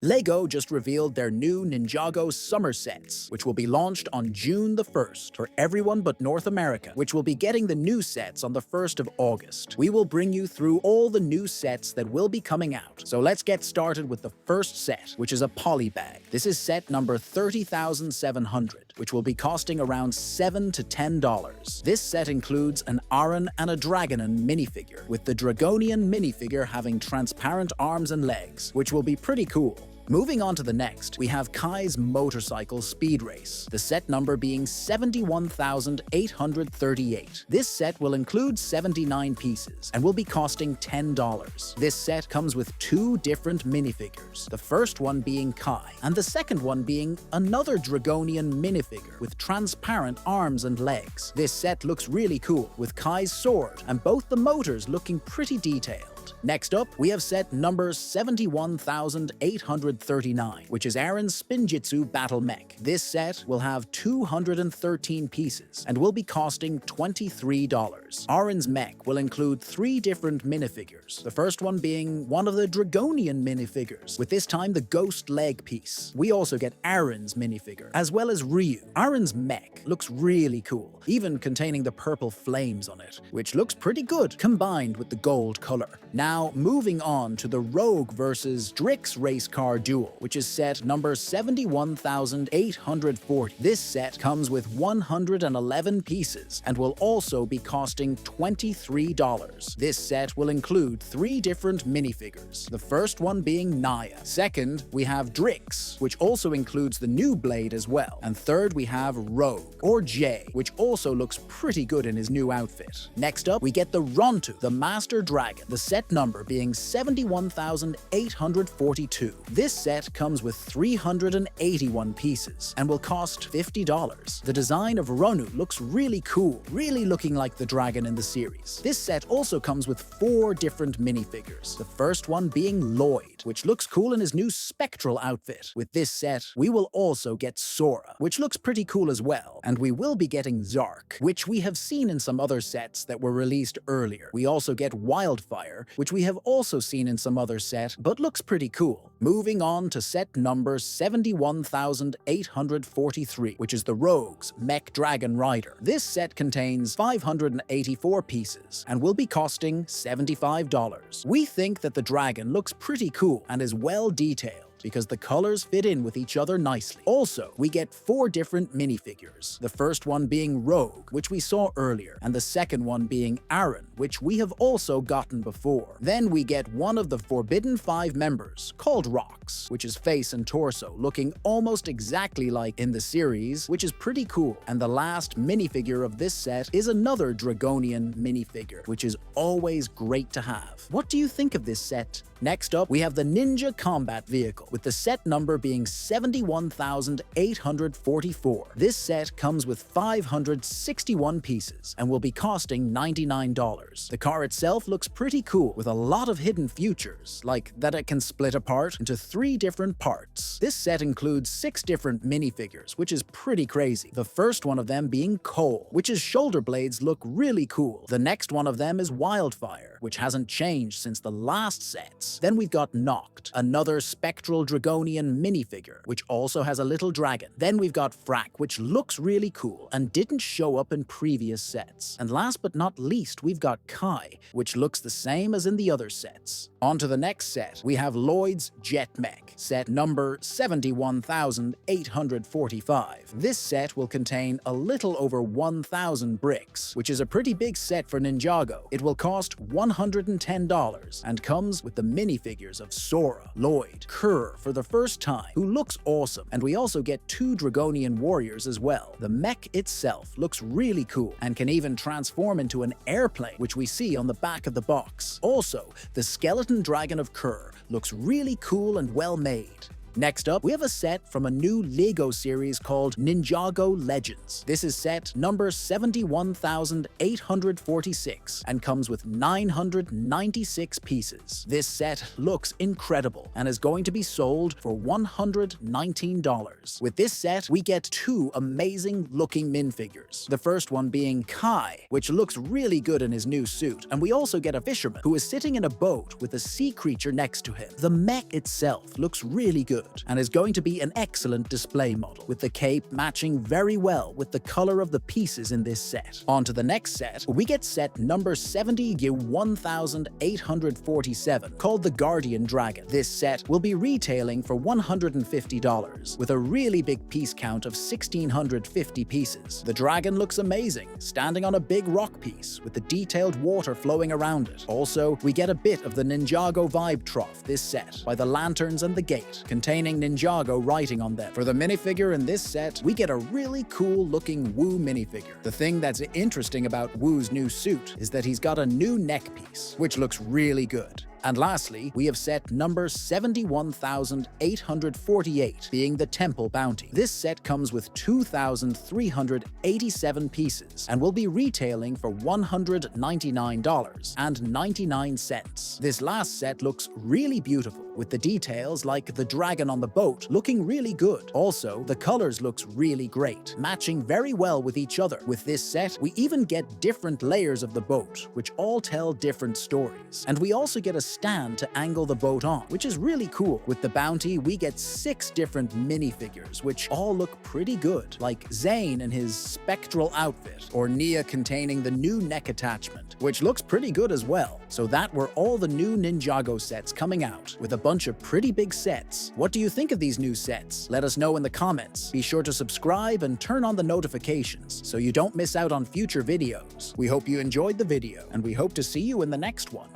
LEGO just revealed their new Ninjago summer sets, which will be launched on June the 1st for everyone but North America, which will be getting the new sets on the 1st of August. We will bring you through all the new sets that will be coming out. So let's get started with the first set, which is a poly bag. This is set number 30,700, which will be costing around $7 to $10. This set includes an Aaron and a Dragonin minifigure, with the Dragonian minifigure having transparent arms and legs, which will be pretty cool. Moving on to the next, we have Kai's motorcycle speed race, the set number being 71,838. This set will include 79 pieces and will be costing $10. This set comes with two different minifigures, the first one being Kai, and the second one being another Dragonian minifigure with transparent arms and legs. This set looks really cool, with Kai's sword and both the motors looking pretty detailed. Next up, we have set number 71,839, which is Aaron's Spinjitzu Battle Mech. This set will have 213 pieces and will be costing $23. Aaron's mech will include three different minifigures, the first one being one of the Dragonian minifigures, with this time the ghost leg piece. We also get Aaron's minifigure, as well as Ryu. Aaron's mech looks really cool, even containing the purple flames on it, which looks pretty good combined with the gold color. Now, moving on to the Rogue vs. Drix race car duel, which is set number 71,840. This set comes with 111 pieces and will also be costing $23. This set will include three different minifigures, the first one being Naya. Second, we have Drix, which also includes the new blade as well. And third, we have Rogue, or Jay, which also looks pretty good in his new outfit. Next up, we get the Rontu, the Master Dragon, the set number being 71,842. This set comes with 381 pieces and will cost $50. The design of Ronu looks really cool, really looking like the dragon in the series. This set also comes with four different minifigures, the first one being Lloyd, which looks cool in his new spectral outfit. With this set, we will also get Sora, which looks pretty cool as well, and we will be getting Zark, which we have seen in some other sets that were released earlier. We also get Wildfire, which we have also seen in some other set, but looks pretty cool. Moving on to set number 71,843, which is the Rogue's Mech Dragon Rider. This set contains 584 pieces and will be costing $75. We think that the dragon looks pretty cool and is well detailed, because the colors fit in with each other nicely. Also, we get four different minifigures, the first one being Rogue, which we saw earlier, and the second one being Aaron, which we have also gotten before. Then we get one of the Forbidden Five members, called Rox, which is face and torso, looking almost exactly like in the series, which is pretty cool. And the last minifigure of this set is another Dragonian minifigure, which is always great to have. What do you think of this set? Next up, we have the Ninja Combat Vehicle, with the set number being 71,844. This set comes with 561 pieces and will be costing $99. The car itself looks pretty cool, with a lot of hidden features, like that it can split apart into three different parts. This set includes six different minifigures, which is pretty crazy. The first one of them being Cole, which his shoulder blades look really cool. The next one of them is Wildfire, which hasn't changed since the last sets. Then we've got Noct, another spectral Dragonian minifigure, which also has a little dragon. Then we've got Frack, which looks really cool and didn't show up in previous sets. And last but not least, we've got Kai, which looks the same as in the other sets. On to the next set, we have Lloyd's Jet Mech, set number 71,845. This set will contain a little over 1,000 bricks, which is a pretty big set for Ninjago. It will cost $110 and comes with the minifigures of Sora, Lloyd, Kerr for the first time, who looks awesome, and we also get two Dragonian warriors as well. The mech itself looks really cool and can even transform into an airplane, which we see on the back of the box. Also, the skeleton dragon of Kerr looks really cool and well made. Next up, we have a set from a new LEGO series called Ninjago Legends. This is set number 71,846 and comes with 996 pieces. This set looks incredible and is going to be sold for $119. With this set, we get two amazing looking minifigures. The first one being Kai, which looks really good in his new suit, and we also get a fisherman who is sitting in a boat with a sea creature next to him. The mech itself looks really good and is going to be an excellent display model, with the cape matching very well with the color of the pieces in this set. On to the next set, we get set number 71,847, called the Guardian Dragon. This set will be retailing for $150, with a really big piece count of 1,650 pieces. The dragon looks amazing, standing on a big rock piece with the detailed water flowing around it. Also, we get a bit of the Ninjago vibe trough this set by the lanterns and the gate, containing Ninjago writing on them. For the minifigure in this set, we get a really cool looking Wu minifigure. The thing that's interesting about Wu's new suit is that he's got a new neck piece, which looks really good. And lastly, we have set number 71,848, being the Temple Bounty. This set comes with 2,387 pieces and will be retailing for $199.99. This last set looks really beautiful, with the details like the dragon on the boat looking really good. Also, the colors looks really great, matching very well with each other. With this set, we even get different layers of the boat, which all tell different stories. And we also get a stand to angle the boat on, which is really cool. With the bounty, we get 6 different minifigures, which all look pretty good, like Zane in his spectral outfit, or Nia containing the new neck attachment, which looks pretty good as well. So that were all the new Ninjago sets coming out, with a bunch of pretty big sets. What do you think of these new sets? Let us know in the comments. Be sure to subscribe and turn on the notifications so you don't miss out on future videos. We hope you enjoyed the video, and we hope to see you in the next one.